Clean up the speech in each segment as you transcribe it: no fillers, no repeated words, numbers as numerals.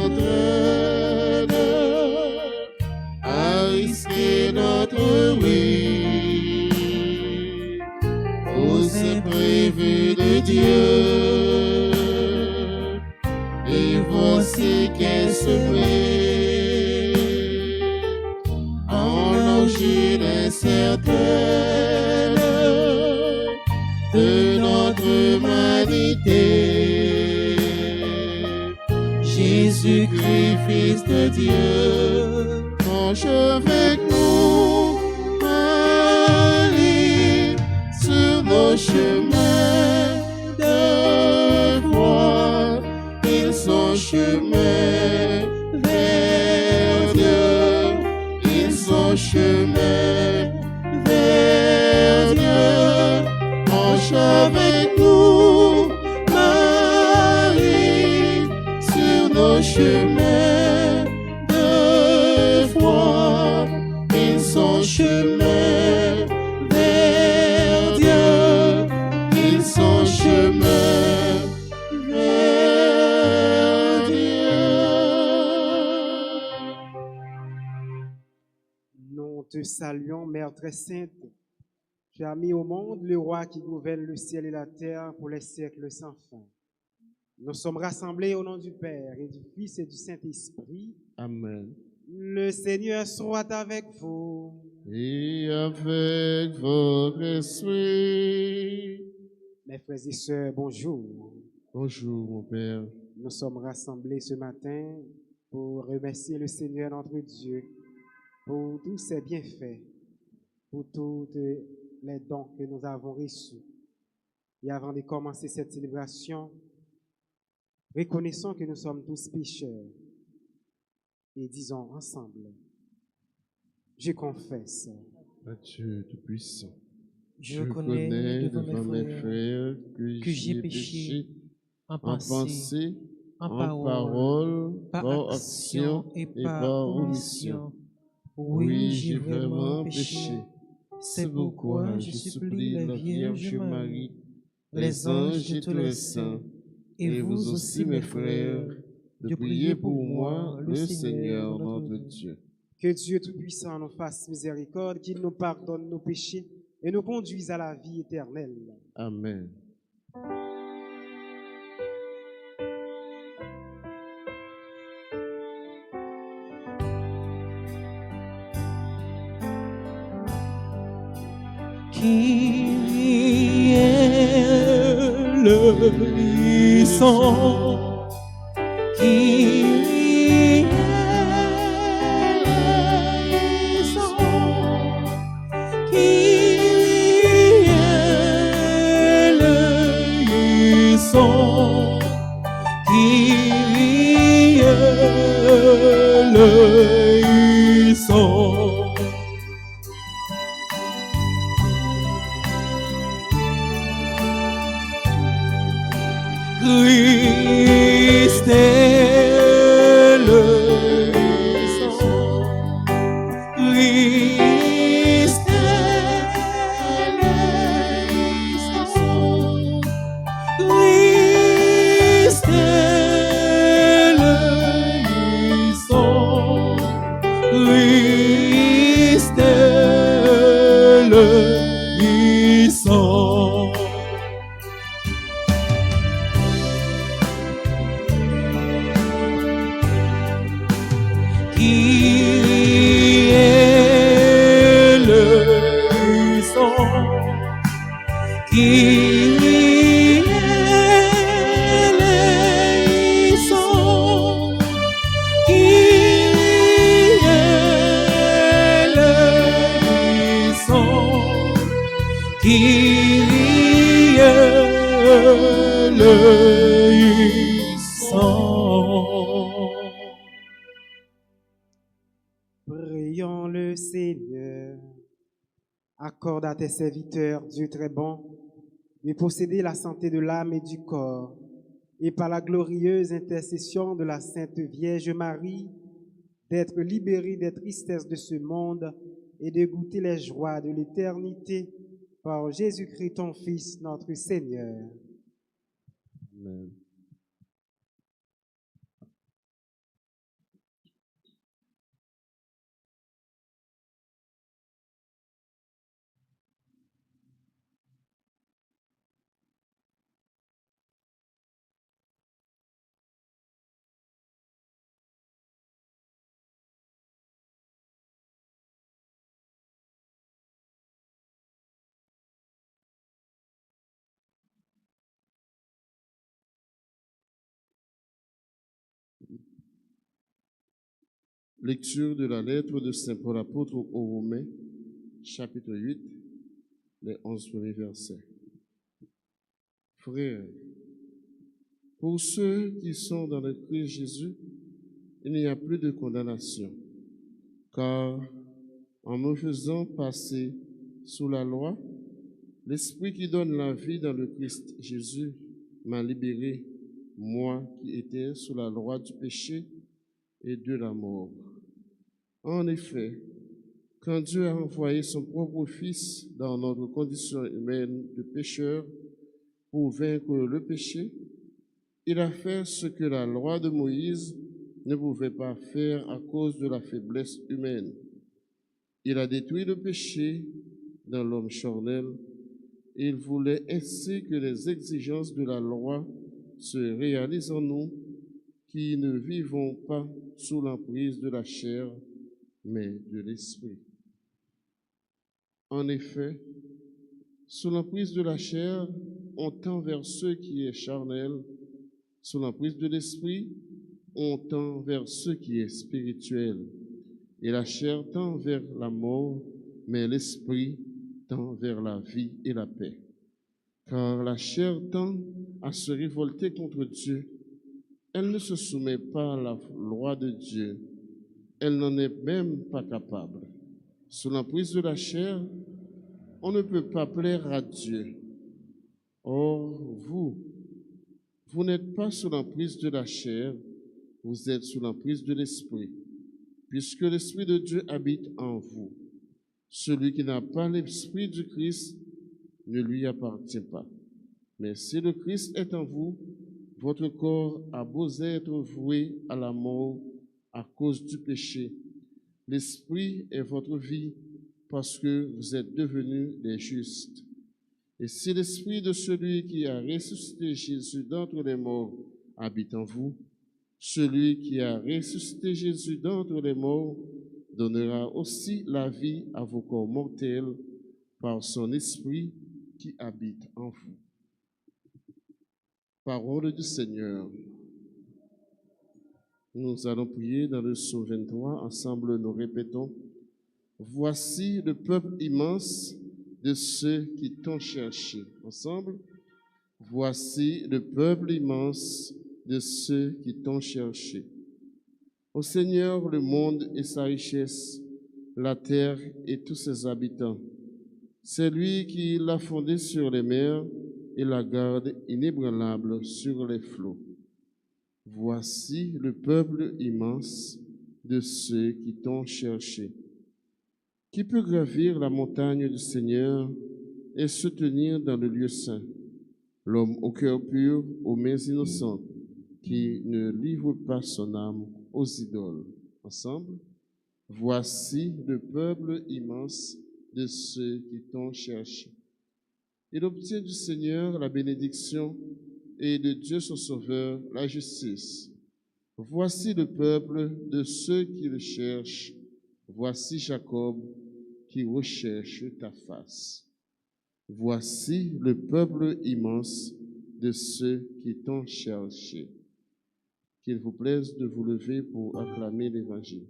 entraîne à risquer notre vie aux imprévus de Dieu. Et voici qu'elle se plaît en l'origine incertaine de notre humanité. Jésus-Christ, Fils de Dieu, marche avec nous, Marie, sur nos chemins de foi. Ils sont chemin vers Dieu, ils sont chemin vers Dieu. Marche avec nous, Marie, sur nos chemins de foi. Ils sont chemin vers Dieu, ils sont chemin vers Dieu. Nous te saluons, Mère très sainte. Tu as mis au monde le roi qui gouverne le ciel et la terre pour les siècles sans fin. Nous sommes rassemblés au nom du Père et du Fils et du Saint-Esprit. Amen. Le Seigneur soit avec vous. Et avec votre esprit. Mes frères et sœurs, bonjour. Bonjour, mon Père. Nous sommes rassemblés ce matin pour remercier le Seigneur notre Dieu pour tous ses bienfaits, pour tous les dons que nous avons reçus. Et avant de commencer cette célébration, reconnaissons que nous sommes tous pécheurs et disons ensemble, je confesse À Dieu Tout-Puissant, Je reconnais devant mes frères que j'ai péché en en pensée, pensée, en en parole, par action et par omission. Oui, j'ai vraiment péché. C'est pourquoi je supplie la Vierge Marie, les anges et tous les saints, et vous aussi mes frères, de prier pour moi, le Seigneur notre Dieu. que Dieu Tout-Puissant nous fasse miséricorde, qu'il nous pardonne nos péchés et nous conduise à la vie éternelle. Amen. Qui est le sang, qui est le sang, qui est le sang, qui est le sang. Christ est le sang, Christ est le sang, Christ est le sang, Christ est le sang. Qui est le sang, qui est le sang, qui est le sang, qui est le sang. Prions le Seigneur. Accorde à tes serviteurs, Dieu très bon, de posséder la santé de l'âme et du corps, et par la glorieuse intercession de la Sainte Vierge Marie, d'être libérés des tristesses de ce monde et de goûter les joies de l'éternité par Jésus-Christ, ton Fils, notre Seigneur. Amen. Lecture de la lettre de Saint Paul apôtre aux Romains, chapitre 8, les 11 premiers versets. Frères, pour ceux qui sont dans le Christ Jésus, il n'y a plus de condamnation, car en me faisant passer sous la loi, l'Esprit qui donne la vie dans le Christ Jésus m'a libéré, moi qui étais sous la loi du péché et de la mort. En effet, quand Dieu a envoyé son propre Fils dans notre condition humaine de pécheur pour vaincre le péché, il a fait ce que la loi de Moïse ne pouvait pas faire à cause de la faiblesse humaine. Il a détruit le péché dans l'homme charnel. Il voulait ainsi que les exigences de la loi se réalisent en nous, qui ne vivons pas sous l'emprise de la chair, mais de l'esprit. En effet, sous l'emprise de la chair, on tend vers ce qui est charnel, sous l'emprise de l'esprit, on tend vers ce qui est spirituel. Et la chair tend vers la mort, mais l'esprit tend vers la vie et la paix. Car la chair tend à se révolter contre Dieu. Elle ne se soumet pas à la loi de Dieu. Elle n'en est même pas capable. Sous l'emprise de la chair, on ne peut pas plaire à Dieu. Or, vous n'êtes pas sous l'emprise de la chair, vous êtes sous l'emprise de l'esprit, puisque l'Esprit de Dieu habite en vous. Celui qui n'a pas l'Esprit du Christ ne lui appartient pas. Mais si le Christ est en vous, votre corps a beau être voué à la mort à cause du péché, l'Esprit est votre vie parce que vous êtes devenus des justes. Et si l'Esprit de celui qui a ressuscité Jésus d'entre les morts habite en vous, celui qui a ressuscité Jésus d'entre les morts donnera aussi la vie à vos corps mortels par son Esprit qui habite en vous. Parole du Seigneur. Nous allons prier dans le psaume 23. Ensemble, nous répétons. Voici le peuple immense de ceux qui t'ont cherché. Ensemble. Voici le peuple immense de ceux qui t'ont cherché. Au Seigneur, le monde et sa richesse, la terre et tous ses habitants. C'est lui qui l'a fondée sur les mers et la garde inébranlable sur les flots. Voici le peuple immense de ceux qui t'ont cherché. Qui peut gravir la montagne du Seigneur et se tenir dans le lieu saint? L'homme au cœur pur, aux mains innocentes, qui ne livre pas son âme aux idoles. Ensemble, voici le peuple immense de ceux qui t'ont cherché. Il obtient du Seigneur la bénédiction et de Dieu son Sauveur la justice. Voici le peuple de ceux qui le cherchent. Voici Jacob qui recherche ta face. Voici le peuple immense de ceux qui t'ont cherché. Qu'il vous plaise de vous lever pour acclamer l'Évangile.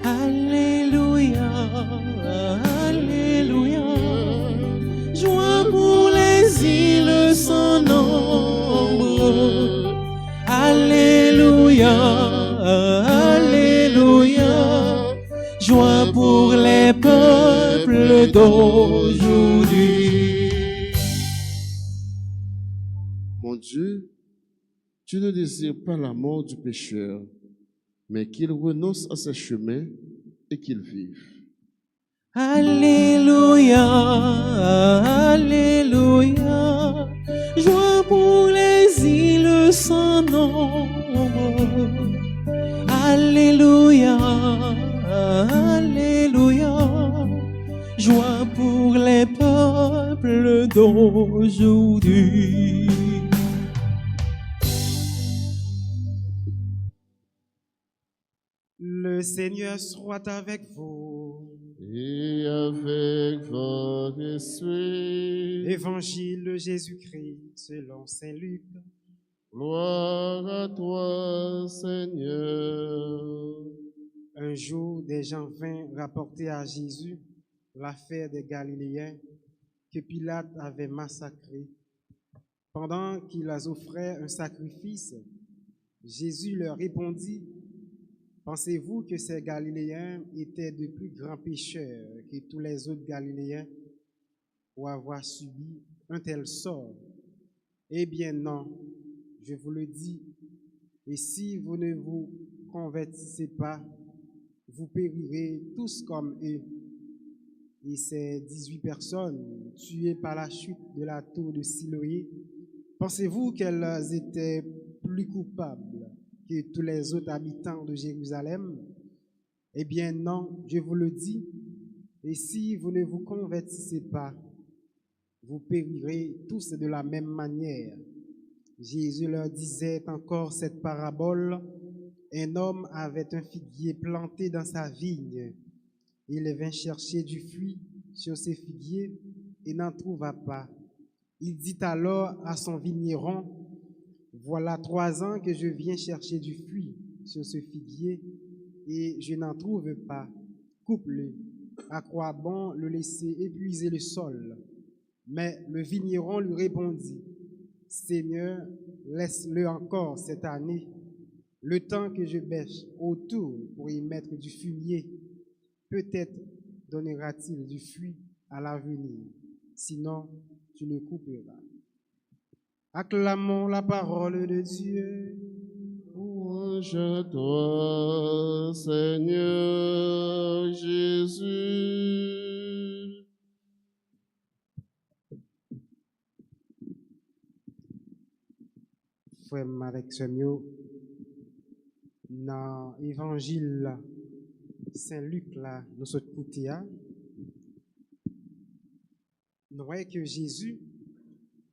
Alléluia, Alléluia, joie pour les îles sans nombre. Alléluia, Alléluia, joie pour les peuples d'aujourd'hui. Mon Dieu, tu ne désires pas la mort du pécheur, mais qu'il renonce à ses chemins et qu'il vive. Alléluia, Alléluia, joie pour les îles sans nombre. Alléluia, Alléluia, joie pour les peuples d'aujourd'hui. Le Seigneur soit avec vous. Et avec votre esprit. Évangile de Jésus-Christ selon saint Luc. Gloire à toi, Seigneur. Un jour, des gens vinrent rapporter à Jésus l'affaire des Galiléens que Pilate avait massacrés. Pendant qu'ils offraient un sacrifice, Jésus leur répondit: Pensez-vous que ces Galiléens étaient de plus grands pécheurs que tous les autres Galiléens pour avoir subi un tel sort? Eh bien non, je vous le dis, et si vous ne vous convertissez pas, vous périrez tous comme eux. Et ces 18 personnes tuées par la chute de la tour de Siloé, pensez-vous qu'elles étaient plus coupables que tous les autres habitants de Jérusalem? Eh bien non, je vous le dis, et si vous ne vous convertissez pas, vous périrez tous de la même manière. Jésus leur disait encore cette parabole: un homme avait un figuier planté dans sa vigne. Il vint chercher du fruit sur ses figuiers et n'en trouva pas. Il dit alors à son vigneron: voilà 3 ans que je viens chercher du fruit sur ce figuier et je n'en trouve pas. Coupe-le. À quoi bon le laisser épuiser le sol? Mais le vigneron lui répondit: Seigneur, laisse-le encore cette année, le temps que je bêche autour pour y mettre du fumier. Peut-être donnera-t-il du fruit à l'avenir, sinon tu le couperas. Acclamons la parole de Dieu. Louange à toi, Seigneur Jésus. Frère avec Samuel, dans l'évangile Saint-Luc, là, nous sommes écoutés, nous voyons que Jésus,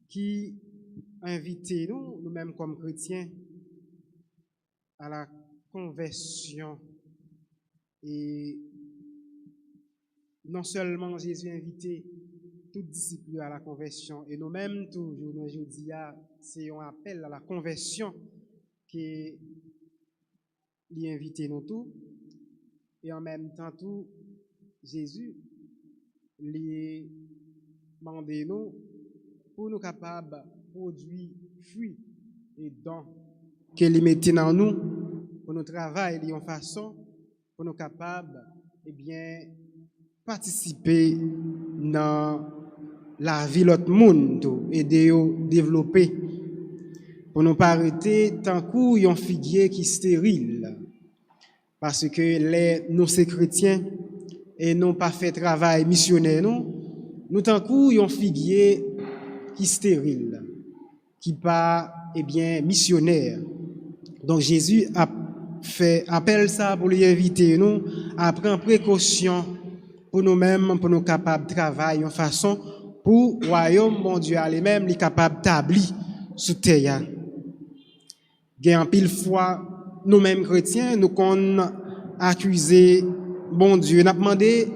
qui invitait nous-mêmes comme chrétiens, à la conversion, et non seulement Jésus invitait toute disciples à la conversion, et nous-mêmes, toujours, nous aujourd'hui, c'est un appel à la conversion qui invite nous tous, et en même temps, tout, Jésus lui demande nous pour nous capables de produire fruits et dons qu'il met dans nous, pour nous travailler de façon, pour nous capables, participer dans la vie de l'autre monde et de développer. Pour nous pas arrêter tant qu'il y a un figuier qui est stérile. Parce que nous, ces chrétiens, et nous pas fait travail missionnaire, nous tant qu'il y a un figuier qui est stérile, qui pas, missionnaire. Donc Jésus a fait appel ça pour lui inviter nous à prendre précaution pour nous-mêmes, pour nous capables de travailler en façon pour le royaume, bon Dieu, lui-même, est capable d'établir sous terre. Il y a un pile fois, nous-mêmes chrétiens, nous qu'on accusé, bon Dieu, nous avons demandé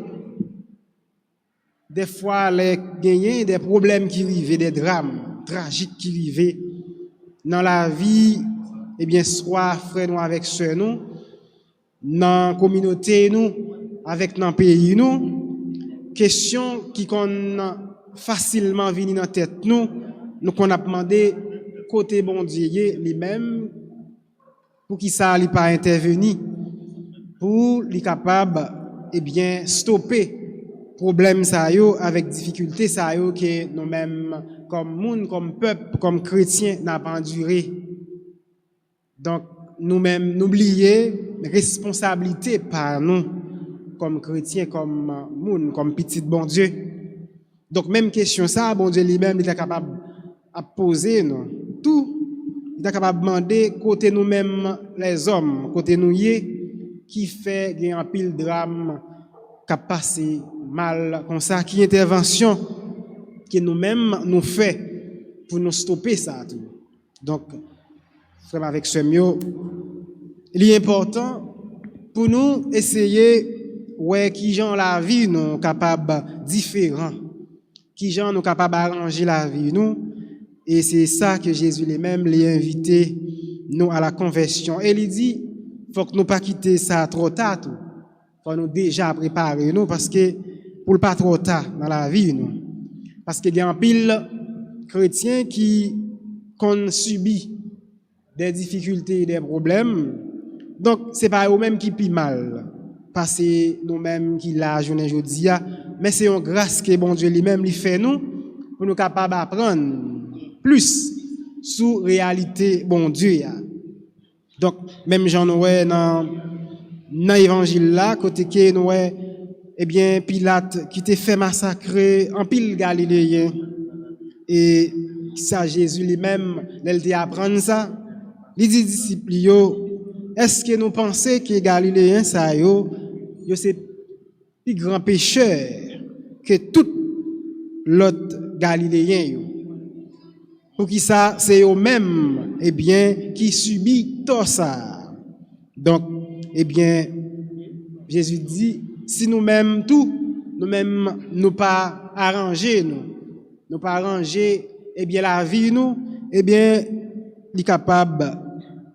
des fois les gagner des problèmes qui arrivent, des drames tragiques qui arrivent dans la vie, soit frères nous avec sœurs nous, dans la communauté nous, avec dans le pays nous, question qui qu'on facilement venir dans la tête nous qu'on a demandé côté bon Dieu lui-même pour qu'il ça lui pas intervenir pour lui capable stopper problème ça yo avec difficulté ça yo que nous-mêmes comme monde comme peuple comme chrétien n'a pas enduré. Donc nous-mêmes n'oublier responsabilité par nous comme chrétiens comme monde comme petit bon Dieu. Donc même question ça bon Dieu lui-même il est capable à poser nous tout il est capable de demander côté nous-mêmes les hommes côté nous qui fait un pile drame qui a passé mal comme ça qui intervention que nous-mêmes nous fait pour nous stopper ça tout. Donc frère avec ce mieux il est important pour nous essayer ouais qui gens la vie nous capable différent qui gens nous capables d'arranger la vie nous. Et c'est ça que Jésus lui-même l'a invité nous à la conversion. Et il dit, faut que nous pas quitter ça trop tard. Faut nous déjà préparer nous parce que pour le pas trop tard dans la vie nous. Parce qu'il y a un pile chrétien qui subit des difficultés, des problèmes. Donc c'est pas eux-mêmes qui pient mal. Parce que nous-mêmes qui la journée aujourd'hui, mais c'est une grâce que bon Dieu lui-même lui fait nous pour nous capables d'apprendre plus sur réalité bon Dieu. Donc même Jean Noé dans l'évangile là côté que Noé eh bien Pilate qui t'a fait massacrer en pile galiléen et ça Jésus lui-même il t'a apprendre ça il dit disciples yo est-ce que nous pensons que galiléen ça yo c'est plus grand pécheur que tout l'autre galiléen yo pour qui ça c'est eux-mêmes eh bien qui subit tout ça. Donc eh bien Jésus dit si nous-mêmes nous pas arranger nous pas arranger eh bien la vie nous eh bien il est capable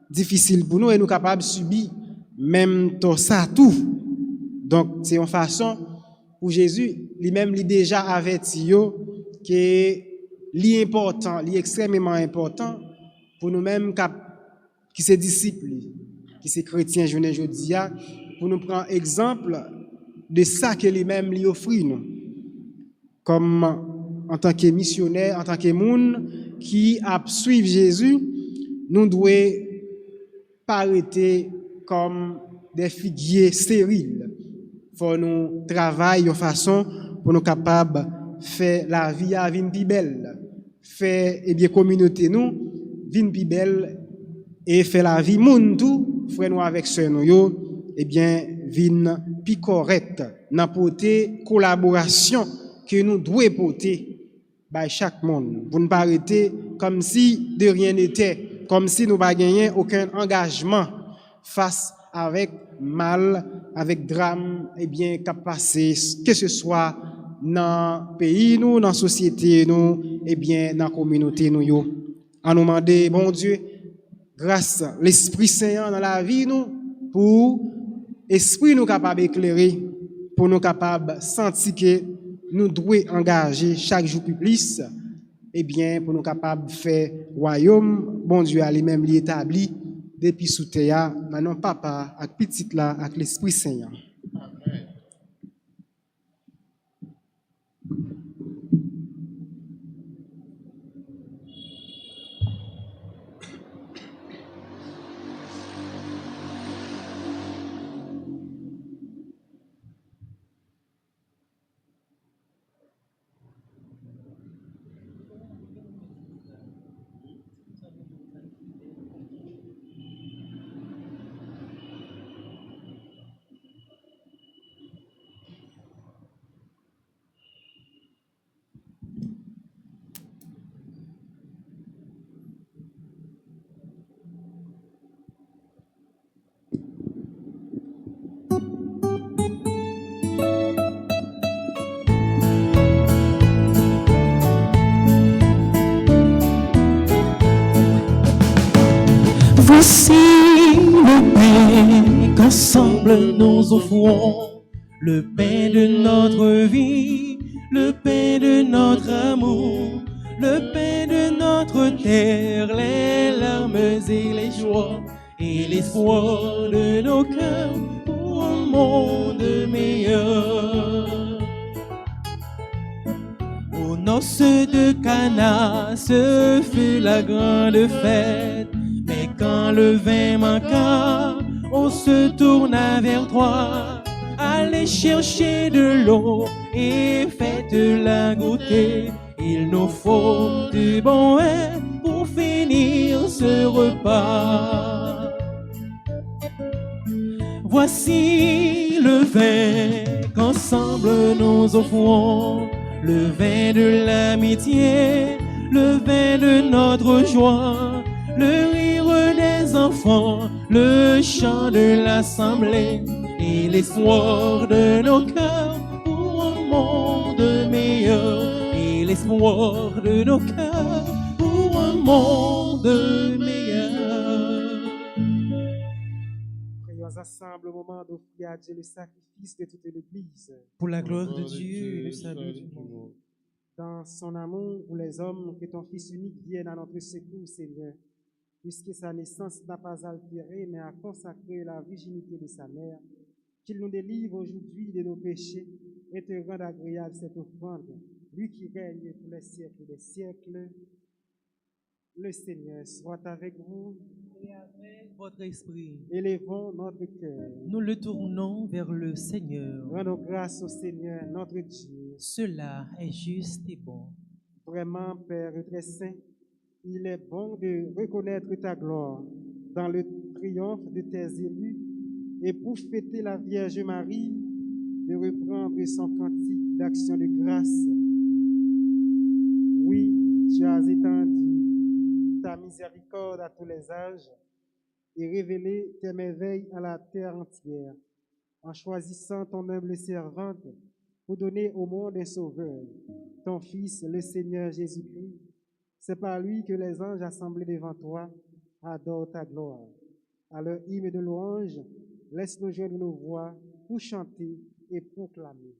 difficile pour nous et nous capable subir même tout ça tout. Donc c'est une façon pour Jésus lui-même lui déjà averti yo que l'important, l'extrêmement important pour nous-mêmes qui sont disciples, qui sont chrétiens journée aujourd'hui, pour nous prendre exemple de ça que lui-même lui offre nous. Comme en tant que missionnaire, en tant que monde qui a suivi Jésus, nous devons pas arrêter comme des figuiers stériles. Faut nous travailler de façon pour nous capables faire la vie à vivre plus belle, faire eh bien communauté nous vivre plus belle et faire la vie monde tout frère nous avec sœur nous yo eh bien vivre plus correct dans porter collaboration que nous devons porter by chaque monde pour ne pas arrêter comme si de rien n'était, comme si nous pas gagné aucun engagement face avec mal, avec drame eh bien qu'a passé que ce soit dans le pays, nous, dans la société, nous, et bien dans la communauté, nous, yo. En nous demander, bon Dieu, grâce à l'Esprit Saint dans la vie, nous, pour l'Esprit nous capable d'éclairer, pour nous capable de sentir que nous devons engager chaque jour plus, et bien pour nous capable de faire royaume, bon Dieu a lui-même l'établi depuis sous terre, maintenant papa, avec petite là, avec l'Esprit Saint. Voici le pain qu'ensemble nous offrons, le pain de notre vie, le pain de notre amour, le pain de notre terre, les larmes et les joies et l'espoir de nos cœurs pour un monde meilleur. Aux noces de Cana, ce fut la grande fête. Mais quand le vin manqua, on se tourna vers toi. Allez chercher de l'eau et faites-la goûter. Il nous faut du bon vin pour finir ce repas. Voici le vin qu'ensemble nous offrons, le vin de l'amitié, le vin de notre joie, le rire des enfants, le chant de l'assemblée et l'espoir de nos cœurs pour un monde meilleur. Et l'espoir de nos cœurs pour un monde meilleur. Prions ensemble au moment d'offrir à Dieu le sacrifice de toute l'Église. Pour la gloire de Dieu et le salut du monde. Dans son amour pour les hommes, que ton Fils unique vienne à notre secours, Seigneur, puisque sa naissance n'a pas altéré, mais a consacré la virginité de sa mère, qu'il nous délivre aujourd'hui de nos péchés et te rende agréable cette offrande, lui qui règne pour les siècles des siècles. Le Seigneur soit avec vous. Et avec votre esprit, Élevons notre cœur. nous le tournons vers le Seigneur. Rendons grâce au Seigneur, notre Dieu. Cela est juste et bon. Vraiment, Père très saint, il est bon de reconnaître ta gloire dans le triomphe de tes élus et pour fêter la Vierge Marie, de reprendre son cantique d'action de grâce. Oui, tu as étendu ta miséricorde à tous les âges et révélé tes merveilles à la terre entière, en choisissant ton humble servante pour donner au monde un sauveur, ton Fils, le Seigneur Jésus-Christ. C'est par lui que les anges assemblés devant toi adorent ta gloire. À leur hymne de louange, laisse-nous joindre nos voix pour chanter et proclamer.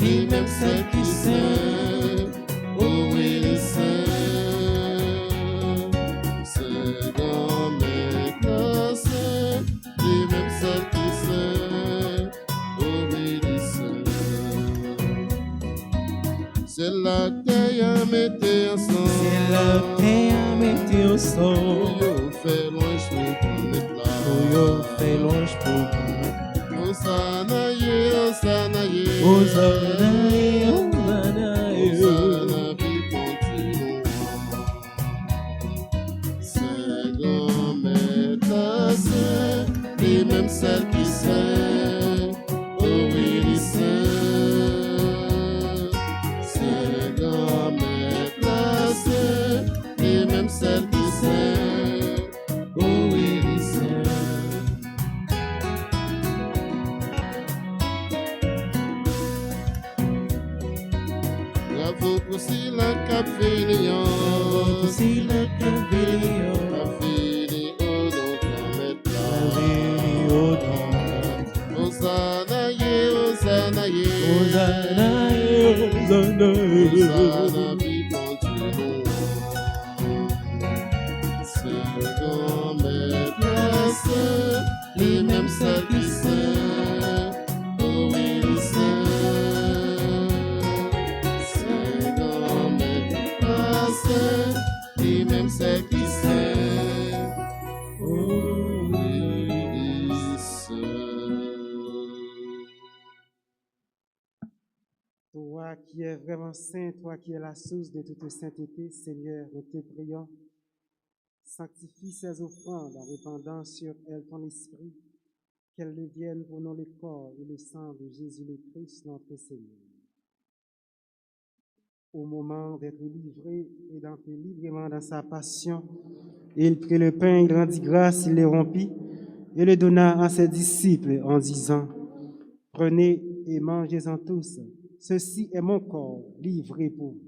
Lui-même celle qui sait, oh oui, il sait. C'est l'homme écrasé, lui-même celle qui sait, oh oui, il sait. C'est la terre à mettre ensemble. C'est la paix à mettre ensemble. Yo fait loin, je peux mettre là. Yo fait loin, je peux. Hosanna, yeah, Hosanna, yeah. Hosanna, Hosanna, Hosanna, vie continue. C'est l'homme est assez, et même celle qui sait, oh oui, il sait. C'est l'homme est assez, et même celle qui sait, oh oui, il sait. Bravo pour si la cap finion, si la cavillon, la fini au don comète la au don. Hosanna, yeah, Hosanna, yeah. Hosanna, Hosanna, Hosanna, vie continue. C'est comme est placé, les mêmes celles qui sait, oh oui, il sait. C'est comme est placé, les mêmes celles qui sait, oh oui, il sait. Toi qui es vraiment saint, toi qui es la source de toute sainteté, Seigneur, nous te prions. Sanctifie ces offrandes en répandant sur elles ton esprit, qu'elles deviennent pour nous le corps et le sang de Jésus le Christ, notre Seigneur. Au moment d'être livré et d'entrer librement dans sa passion, il prit le pain, il rendit grâce, il le rompit et le donna à ses disciples en disant: Prenez et mangez-en tous, ceci est mon corps livré pour vous.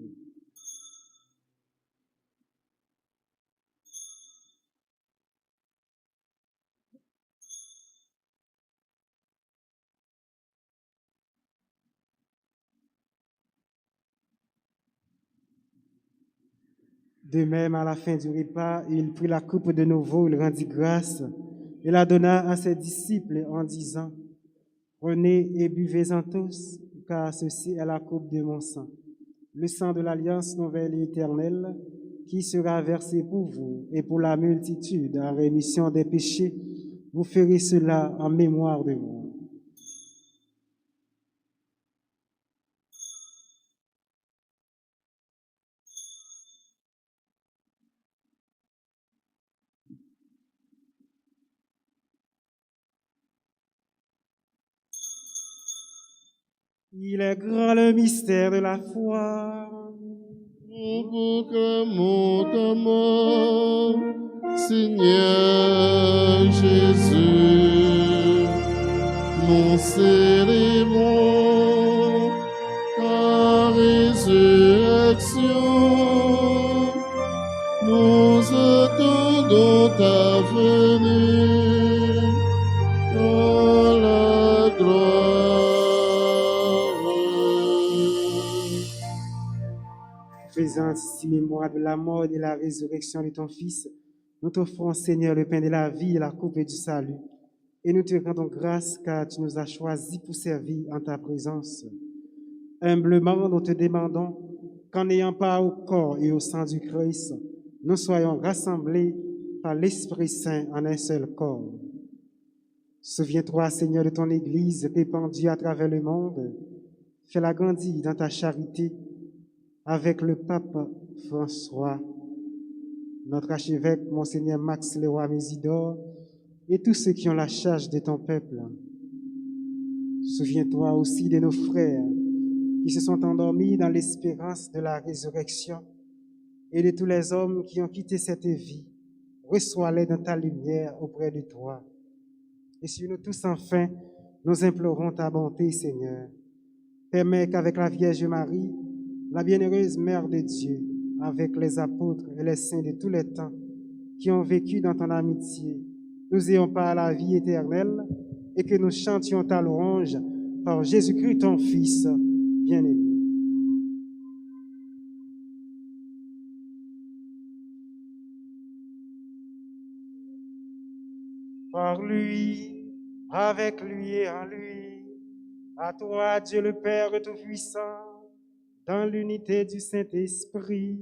De même, à la fin du repas, il prit la coupe de nouveau, il rendit grâce et la donna à ses disciples en disant: Prenez et buvez-en tous, car ceci est la coupe de mon sang, le sang de l'alliance nouvelle et éternelle, qui sera versé pour vous et pour la multitude en rémission des péchés. Vous ferez cela en mémoire de moi. Il est grand le mystère de la foi. Nous proclamons ta mort, Seigneur Jésus. Nous célébrons ta résurrection. Nous attendons ta venue dans la gloire. Faisant ainsi mémoire de la mort et de la résurrection de ton Fils, nous t'offrons, Seigneur, le pain de la vie et la coupe du salut. Et nous te rendons grâce car tu nous as choisis pour servir en ta présence. Humblement, nous te demandons qu'en n'ayant pas au corps et au sang du Christ, nous soyons rassemblés par l'Esprit Saint en un seul corps. Souviens-toi, Seigneur, de ton Église répandue à travers le monde. Fais-la grandir dans ta charité avec le pape François, notre archevêque, Monseigneur Max Leroy Mésidor, et tous ceux qui ont la charge de ton peuple. Souviens-toi aussi de nos frères qui se sont endormis dans l'espérance de la résurrection et de tous les hommes qui ont quitté cette vie. Reçois-les dans ta lumière auprès de toi. Et sur nous tous, enfin, nous implorons ta bonté, Seigneur. Permets qu'avec la Vierge Marie, la bienheureuse Mère de Dieu, avec les apôtres et les saints de tous les temps qui ont vécu dans ton amitié, nous ayons part à la vie éternelle et que nous chantions ta louange par Jésus-Christ, ton Fils bien-aimé. Par lui, avec lui et en lui, à toi, Dieu le Père Tout-Puissant, dans l'unité du Saint-Esprit,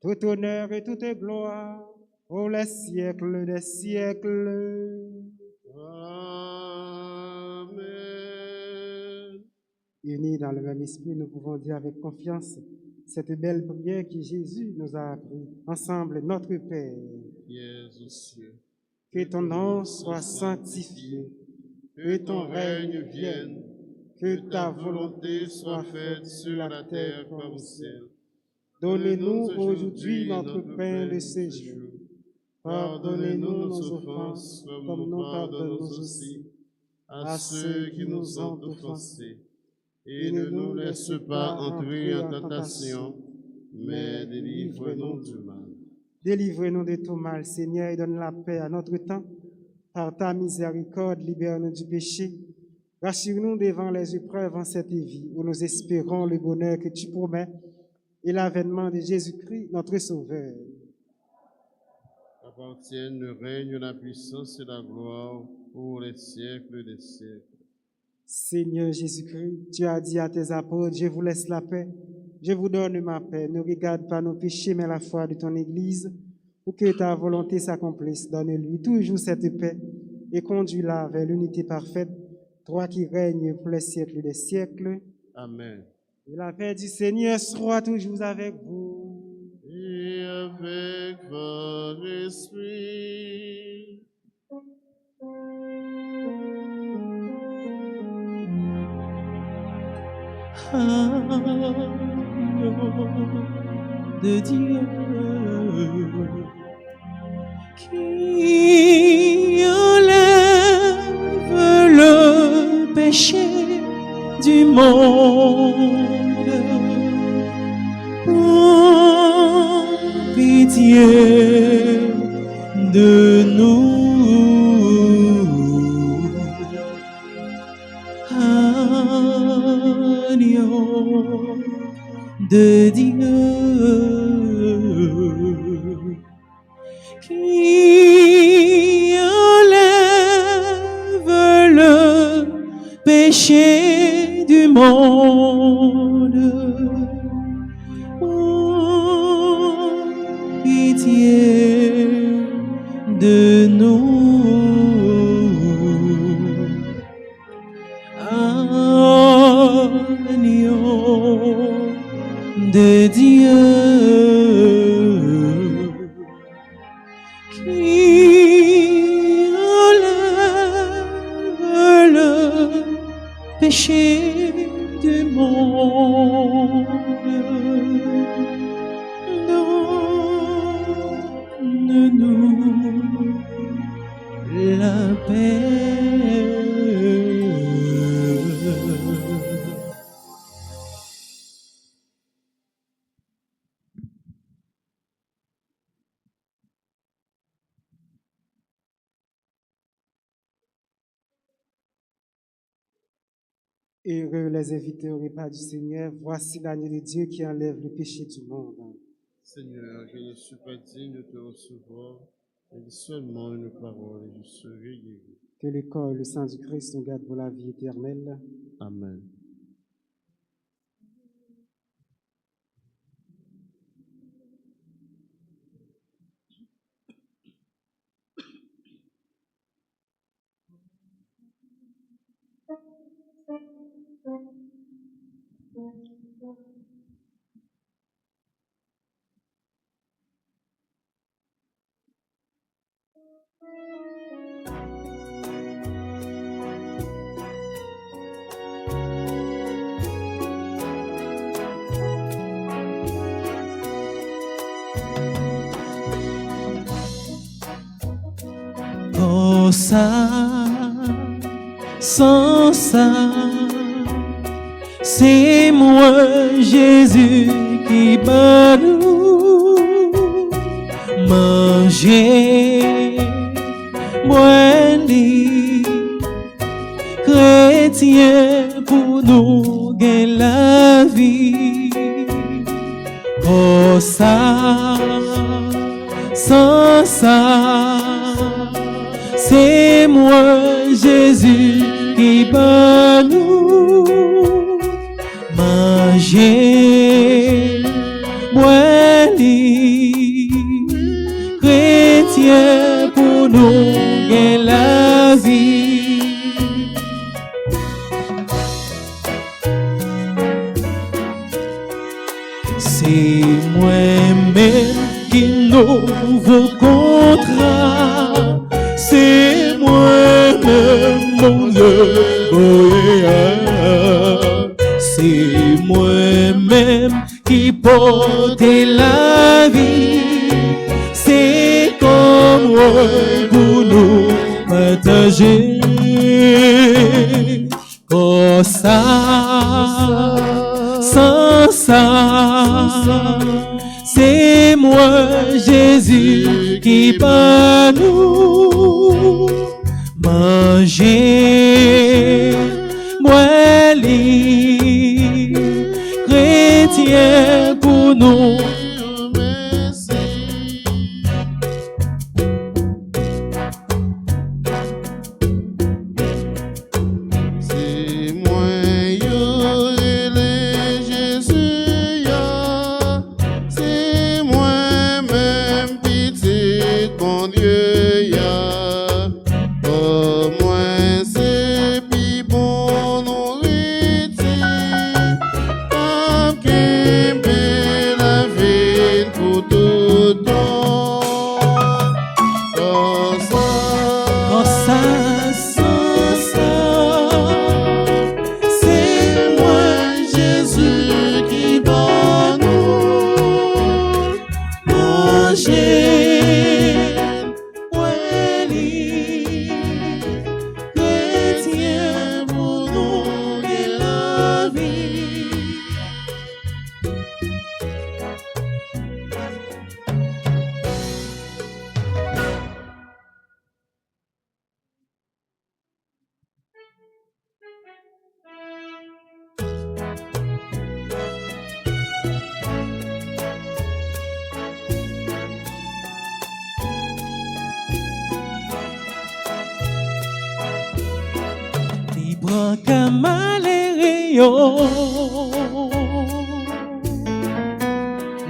tout honneur et toute gloire, pour les siècles des siècles. Amen. Unis dans le même esprit, nous pouvons dire avec confiance cette belle prière que Jésus nous a appris. Ensemble, notre Père, qui es aux cieux, que ton nom soit sanctifié, que ton règne vienne, que ta volonté soit faite sur la terre comme au ciel. Donnez-nous aujourd'hui notre pain de ce jour. Pardonnez-nous nos offenses, comme nous pardonnons aussi à ceux qui nous ont offensés. Et ne nous laisse pas entrer en tentation, mais délivre-nous du mal. Délivre-nous de tout mal, Seigneur, et donne la paix à notre temps. Par ta miséricorde, libère-nous du péché. Rassure-nous devant les épreuves en cette vie, où nous espérons le bonheur que tu promets et l'avènement de Jésus-Christ, notre Sauveur. Appartiennent le règne, la puissance et la gloire pour les siècles des siècles. Seigneur Jésus-Christ, tu as dit à tes apôtres, je vous laisse la paix, je vous donne ma paix. Ne regarde pas nos péchés, mais la foi de ton Église, pour que ta volonté s'accomplisse. Donne-lui toujours cette paix et conduis-la vers l'unité parfaite, toi qui règnes pour les siècles des siècles. Amen. Et la paix du Seigneur soit toujours avec vous. Et avec votre esprit. De Dieu qui enlève le péché du monde. Prends pitié de nous. Agneau de Dieu qui enlève le péché du monde. Oh, pitié de nous. Agneau de Dieu qui enlève le péché du monde. la paix. Heureux les invités au repas du Seigneur. Voici l'agneau de Dieu qui enlève le péché du monde. Seigneur, je ne suis pas digne de te recevoir, mais dis seulement une parole et je serai guéri. Que le corps et le sang du Christ nous gardent pour la vie éternelle. Amen. Oh ça, sans ça, c'est moi Jésus qui bat nous manger, boire, chrétien pour nous gagner la vie. Oh ça, sans ça, c'est moi Jésus qui bat nous manger, boire, chrétien pour nous gagner la vie. C'est moi-même qui nouveau contrat. C'est moi-même mon Dieu, c'est moi-même qui porte la vie. C'est comme moi pour nous partager. Oh ça, sans ça, c'est moi Jésus qui par nous manger, boire, chrétien pour nous.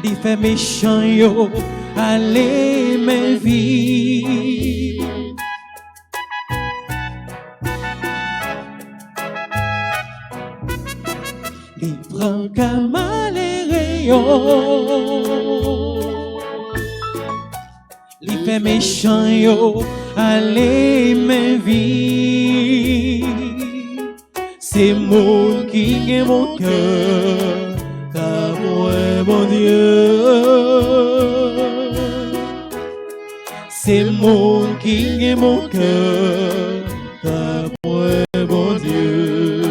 Li fait méchant yo, allez mes vies. Li prend comme allez yo, li fait méchant yo, allez mes vies. C'est moi qui gagne mon cœur, car moi mon Dieu. C'est mon qui est mon cœur, ta moi, bon Dieu.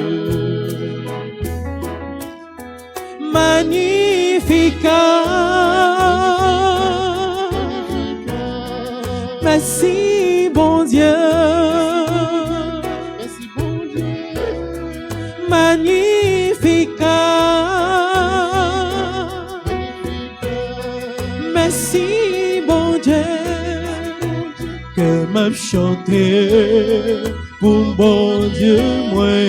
Magnificat, merci bon Dieu. Merci bon Dieu. Magnificat, merci bon Dieu. Que m'a chanté pour bon Dieu moi,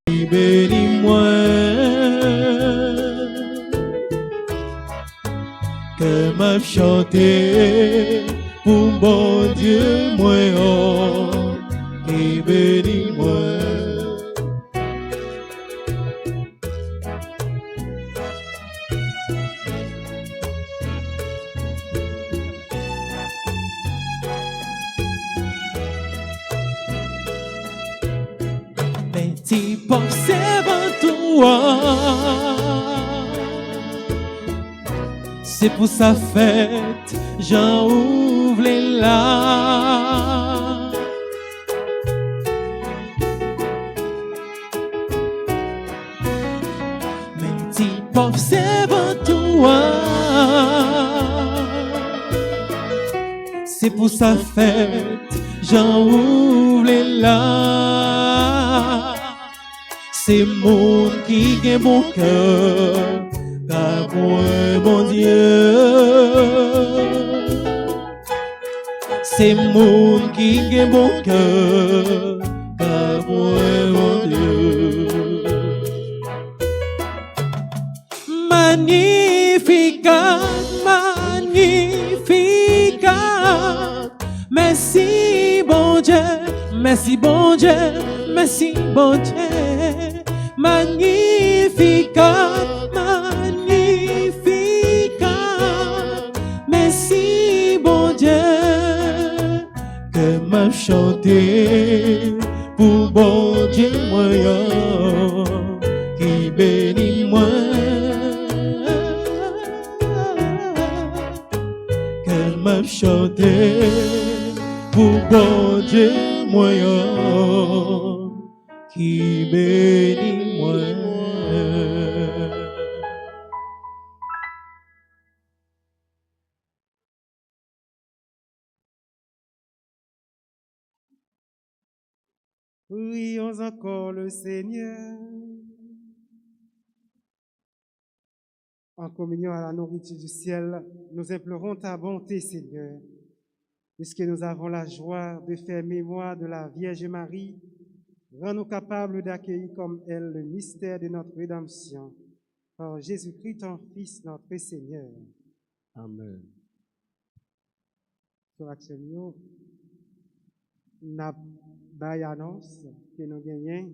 qui bénit moi. Que m'a chanté pour bon Dieu moi, qui bénit moi. Petit observe toi, c'est pour sa fête, j'en ouvre les là. Petit observe toi, c'est pour sa fête, j'en ouvre les là. C'est mon qui est mon cœur, car moi, mon Dieu. C'est mon qui est mon cœur, car moi, mon Dieu. Magnificat, magnificat, merci bon Dieu, merci bon Dieu, merci bon Dieu. Magnificat, magnificat, merci bon Dieu. Que m'a chanté pour bon Dieu moyen, qui bénit moi. Que m'a chanté pour bon Dieu moyen, qui bénit moi. Prions encore le Seigneur. En communion à la nourriture du ciel, nous implorons ta bonté, Seigneur, puisque nous avons la joie de faire mémoire de la Vierge Marie. Rends-nous capables d'accueillir comme elle le mystère de notre rédemption. Par Jésus-Christ, ton Fils, notre Seigneur. Amen. Sur l'action, nous avons annonce que nous gagnons.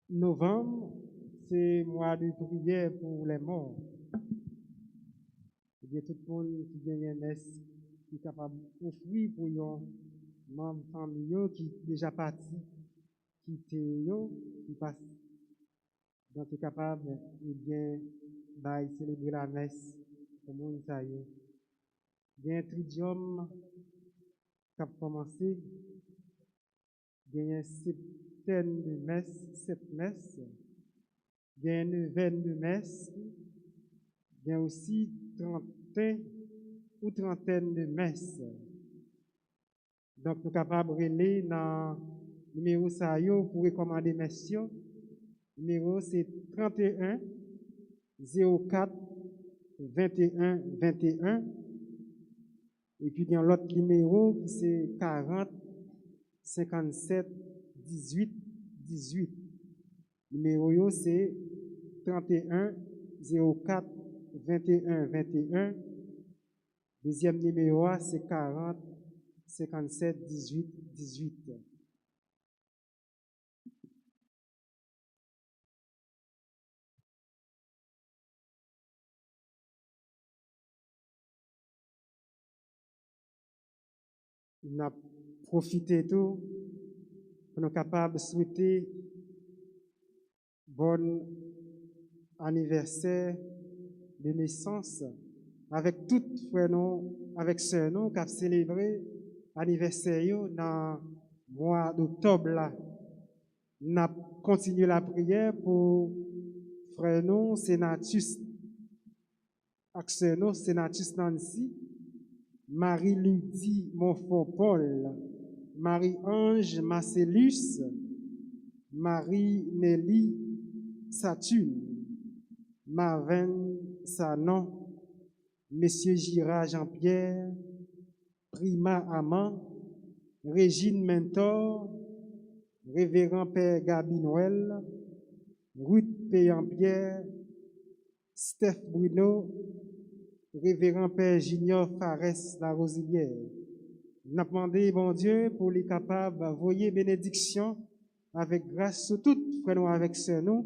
Novembre, c'est mois de prière pour les morts. Il y a tout le monde qui gagne une messe, qui est capable d'offrir pour les membres familiaux qui sont déjà partis, qui passent. Donc, est capable de bien célébrer la messe comme on ça y est. Il y a un tridium qui a commencé. Il y a une septaine de messes, 7 messes. Il y a une neuvaine de messes. Il y a aussi 30 ou trentaine de messes. Donc, nous sommes capables de relayer dans le numéro SAIO pour recommander messes. Le numéro c'est 31 04 21 21. Et puis, il y a l'autre numéro qui c'est 40 57 18 18. Le numéro c'est 31 04 21 21. Deuxième numéro c'est 40 57 18 18. On a profité tout pour nous capables de souhaiter Bon anniversaire de naissance avec tout frère nous, avec sœur nous qui a célébré anniversaire dans le mois d'octobre là. N'a continué la prière pour frère nous Sénatus ak sœur nous Sénatus Nancy, Marie-Ludie Monfort-Paul, Marie-Ange Marcellus, Marie-Nelly Saturne, Marvin Sanon, Monsieur Girard Jean-Pierre, Prima Amand, Régine Mentor, Révérend Père Gabi Noël, Ruth Péan-Pierre, Steph Bruno, Révérend Père Junior Fares La Rosilière. Nous avons demandé, bon Dieu, pour les capables d'envoyer bénédiction avec grâce sur tout frère nous avec sœur nous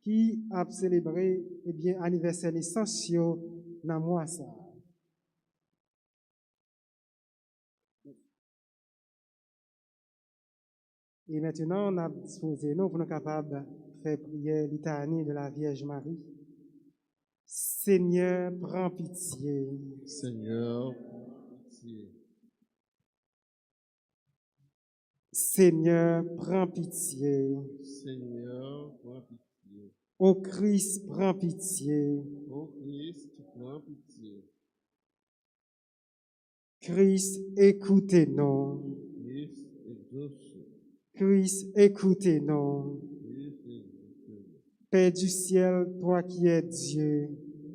qui a célébré anniversaire naissance dans le mois ça. Et maintenant, on a disposé nous pour nous capables de faire prière litanie de la Vierge Marie. Seigneur, prends pitié. Seigneur, prends pitié. Seigneur, prends pitié. Seigneur, prends pitié. Ô Christ, prends pitié. Ô Christ, prends pitié. Christ, écoutez-nous. Christ, exauce. Christ, écoutez-nous. Christ, exauce. Père du ciel, toi qui es Dieu,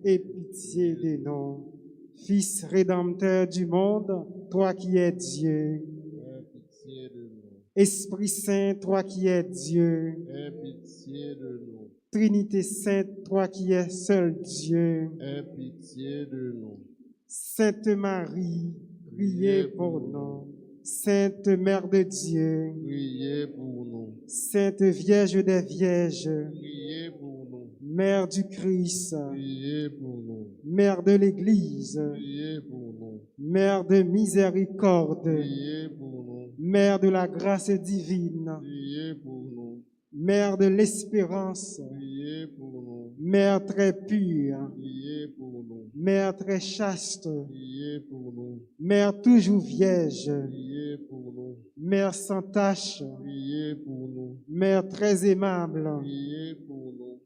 aie pitié de nous. Fils rédempteur du monde, toi qui es Dieu. Aie pitié de nous. Esprit Saint, toi qui es Dieu. Aie pitié de nous. Trinité Sainte, toi qui es seul Dieu. Aie pitié de nous. Sainte Marie, priez pour nous. Sainte Mère de Dieu, Priez pour nous. Sainte Vierge des Vierges, Priez pour nous. Mère du Christ, Priez pour nous. Mère de l'Église, Priez pour nous. Mère de miséricorde, Priez pour nous. Mère de la grâce divine, Priez pour nous. Mère de l'espérance, Priez pour nous. Mère très pure, Priez pour nous. Mère très chaste, Priez pour nous. Mère toujours vierge, Priez pour nous. Mère sans tache, Priez pour nous. Mère très aimable, Priez pour nous.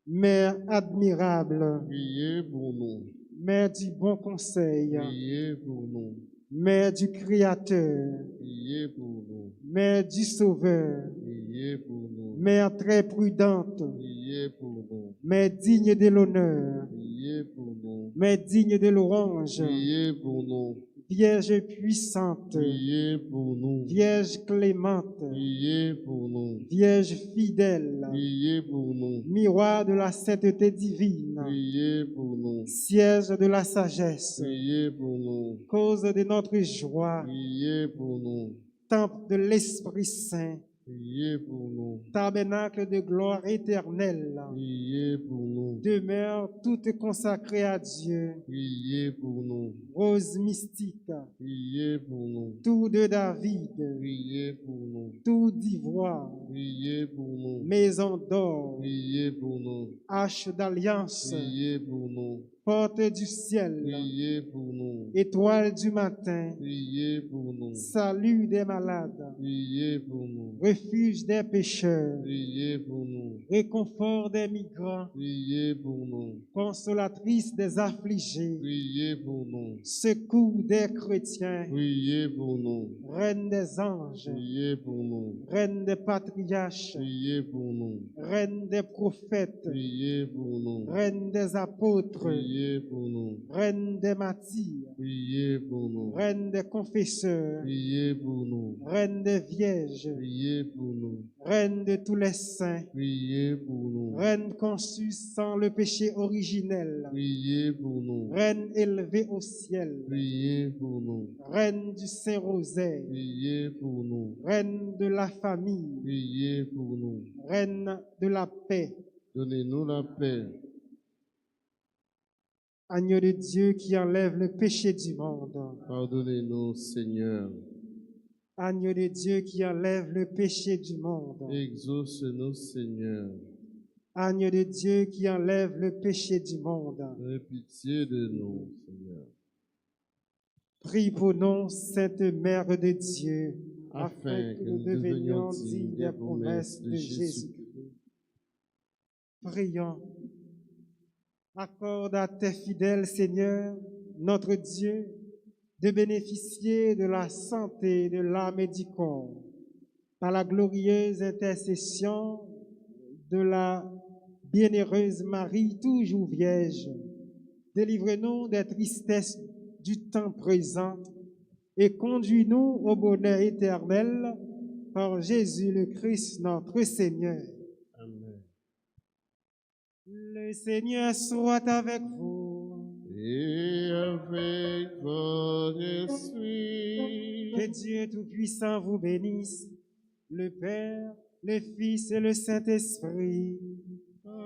Mère admirable, Priez pour nous. Mère du bon conseil, Priez pour nous. Mère du Créateur, Priez pour nous. Mère du Sauveur, Priez pour nous. Mère très prudente, Priez pour nous. Mère digne de l'honneur, Priez pour nous. Mère digne de l'orange, Priez pour nous. Vierge puissante, Priez pour nous. Vierge clémente, Priez pour nous. Vierge fidèle, Priez pour nous. miroir de la sainteté divine, Priez pour nous. siège de la sagesse, Priez pour nous. cause de notre joie, Priez pour nous. temple de l'Esprit Saint, Priez pour nous. tabernacle de gloire éternelle, Priez pour nous. demeure toute consacrée à Dieu, Priez pour nous. rose mystique, Priez pour nous. tour de David, Priez pour nous. tour d'ivoire, Priez pour nous. maison d'or, Priez pour nous. arche d'alliance, Priez pour nous. porte du ciel, Priez pour nous. étoile du matin, Priez pour nous. salut des malades, Priez pour nous. refuge des pécheurs, Priez pour nous. réconfort des migrants, Priez pour nous. consolatrice des affligés, Priez pour nous. secours des chrétiens, Priez pour nous. reine des anges, Priez pour nous. reine des patriarches, Priez pour nous. reine des prophètes, Priez pour nous. reine des apôtres, Priez pour nous. reine des martyrs, Priez pour nous. reine des confesseurs, Priez pour nous. reine des vierges, Priez pour nous. reine de tous les saints, Priez pour nous. reine conçue sans le péché originel, Priez pour nous. reine élevée au ciel, Priez pour nous. reine du Saint-Rosaire, Priez pour nous. reine de la famille, Priez pour nous. reine de la paix, Donnez-nous la paix. agneau de Dieu qui enlève le péché du monde, Pardonnez-nous, Seigneur. agneau de Dieu qui enlève le péché du monde, Exauce-nous, Seigneur. Agneau de Dieu qui enlève le péché du monde. Aie pitié de nous, Seigneur. Prie pour nous, Sainte Mère de Dieu, Afin que nous devenions dignes des promesses de Jésus-Christ. Prions. Accorde à tes fidèles, Seigneur, notre Dieu, de bénéficier de la santé de l'âme et du corps, par la glorieuse intercession de la bienheureuse Marie, toujours vierge. Délivre-nous des tristesses du temps présent et conduis-nous au bonheur éternel par Jésus le Christ, notre Seigneur. Amen. Le Seigneur soit avec vous. Et avec votre esprit. Que Dieu Tout-Puissant vous bénisse, le Père, le Fils et le Saint-Esprit. Amen.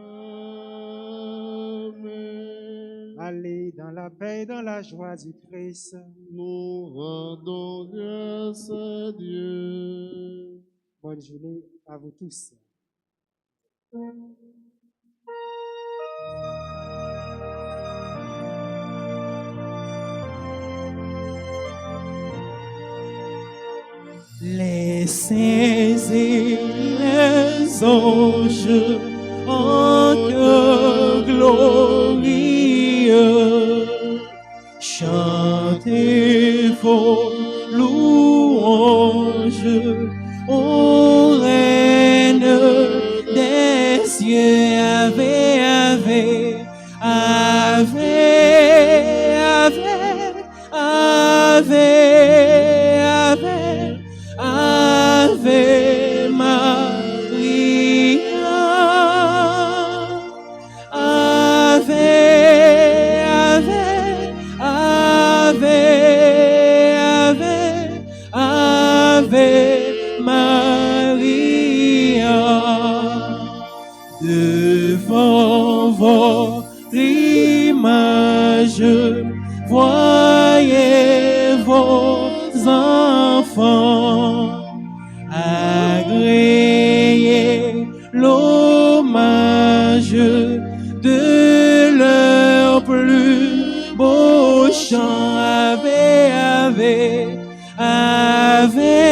Allez dans la paix et dans la joie du Christ. Nous rendons grâce à Dieu. Bonne journée à vous tous. Les saints et les anges en chœur glorieux chantez vos louanges ô Reine des cieux. Ave, ave, ave, ave, ave, ave, Ave Maria. Ave, ave, ave, ave, ave Maria. Devant votre image, voyez vos enfants, agréez l'hommage de leur plus beau chant. Ave, ave, ave,